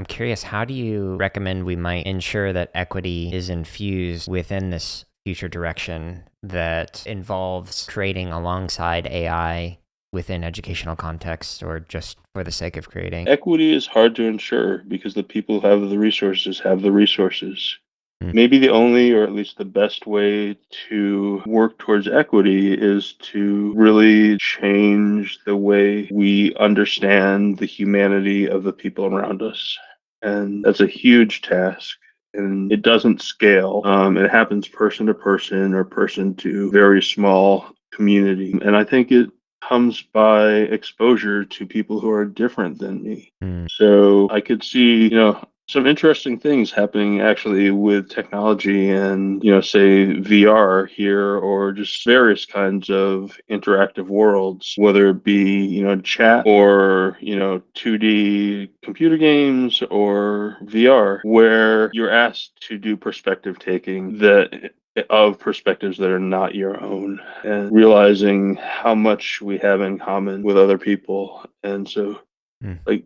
I'm curious, how do you recommend we might ensure that equity is infused within this future direction that involves creating alongside AI within educational context or just for the sake of creating? Equity is hard to ensure because the people who have the resources have the resources. Mm, Maybe the only, or at least the best way to work towards equity is to really change the way we understand the humanity of the people around us. And that's a huge task. And it doesn't scale. It happens person to person or person to very small community. And I think it comes by exposure to people who are different than me. mm, So I could see, some interesting things happening actually with technology and, say VR here or just various kinds of interactive worlds, whether it be, chat or, 2D computer games or VR, where you're asked to do perspective taking that of perspectives that are not your own and realizing how much we have in common with other people. And so mm. like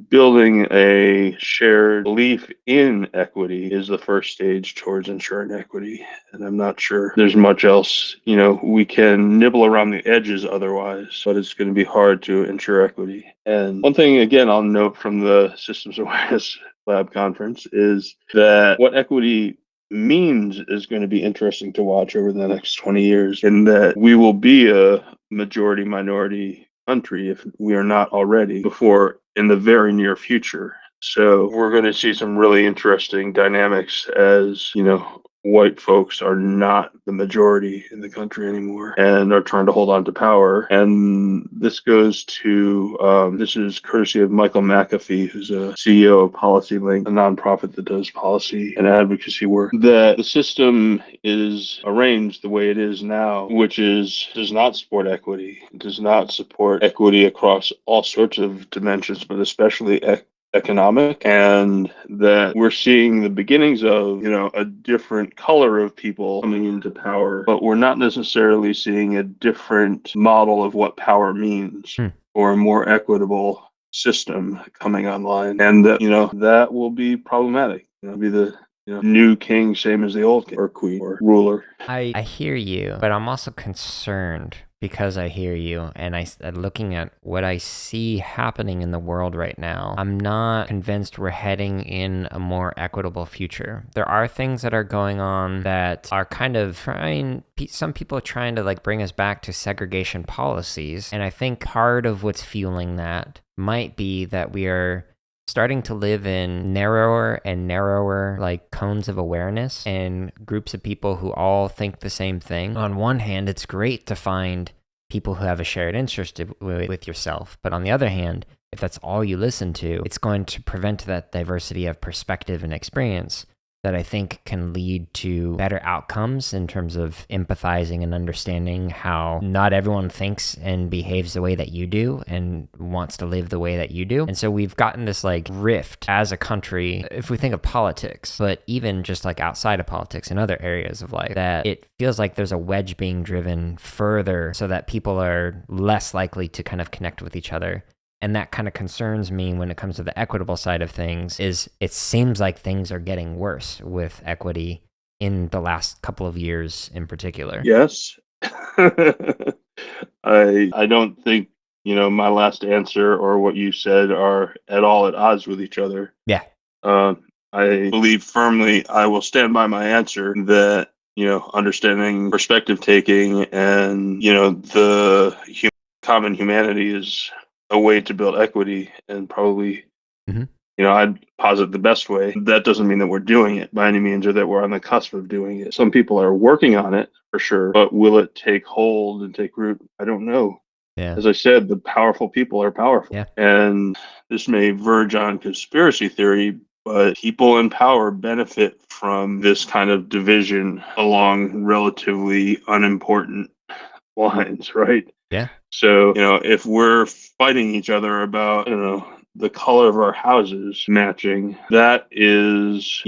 building a shared belief in equity is the first stage towards ensuring equity. And I'm not sure there's much else, we can nibble around the edges otherwise, but it's going to be hard to ensure equity. And one thing, again, I'll note from the Systems Awareness Lab conference is that what equity means is going to be interesting to watch over the next 20 years, in that we will be a majority minority country if we are not already before in the very near future. So we're going to see some really interesting dynamics as, white folks are not the majority in the country anymore and are trying to hold on to power. And this goes to, this is courtesy of Michael McAfee, who's a CEO of PolicyLink, a nonprofit that does policy and advocacy work, that the system is arranged the way it is now, which is does not support equity, does not support equity across all sorts of dimensions, but especially economic, and that we're seeing the beginnings of, a different color of people coming into power, but we're not necessarily seeing a different model of what power means Hmm. or a more equitable system coming online. And that, that will be problematic. Be the new king, same as the old king or queen or ruler. I hear you, but I'm also concerned because I hear you and looking at what I see happening in the world right now, I'm not convinced we're heading in a more equitable future. There are things that are going on that are kind of some people are trying to like bring us back to segregation policies. And I think part of what's fueling that might be that we are starting to live in narrower and narrower like cones of awareness and groups of people who all think the same thing. On one hand, it's great to find people who have a shared interest with yourself. But on the other hand, if that's all you listen to, it's going to prevent that diversity of perspective and experience that I think can lead to better outcomes in terms of empathizing and understanding how not everyone thinks and behaves the way that you do and wants to live the way that you do. And so we've gotten this like rift as a country, if we think of politics, but even just like outside of politics in other areas of life, that it feels like there's a wedge being driven further so that people are less likely to kind of connect with each other. And that kind of concerns me when it comes to the equitable side of things. Is it seems like things are getting worse with equity in the last couple of years in particular. Yes. I don't think, my last answer or what you said are at all at odds with each other. Yeah. Um, I believe firmly, I will stand by my answer that, understanding perspective taking and, the common humanity is a way to build equity, and probably, Mm-hmm. I'd posit the best way. That doesn't mean that we're doing it by any means or that we're on the cusp of doing it. Some people are working on it for sure, but will it take hold and take root? I don't know. Yeah. As I said, the powerful people are powerful. Yeah. And this may verge on conspiracy theory, but people in power benefit from this kind of division along relatively unimportant lines, right? Yeah. So, if we're fighting each other about, the color of our houses matching, that is,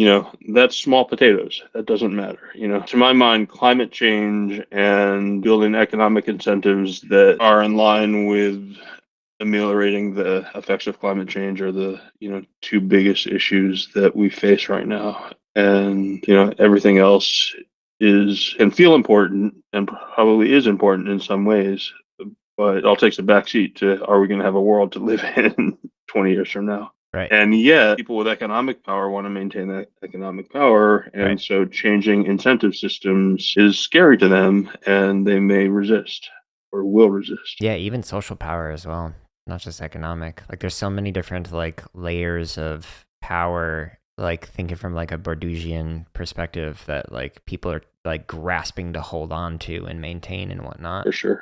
that's small potatoes. That doesn't matter. To my mind, climate change and building economic incentives that are in line with ameliorating the effects of climate change are the, two biggest issues that we face right now. And, everything else is and feel important and probably is important in some ways, but it all takes a backseat to are we going to have a world to live in 20 years from now? Right. And yet, people with economic power want to maintain that economic power. Right. And so changing incentive systems is scary to them and they may resist or will resist. Yeah, even social power as well, not just economic. Like there's so many different like layers of power, like thinking from like a Bordeusian perspective that like people are like grasping to hold on to and maintain and whatnot. For sure.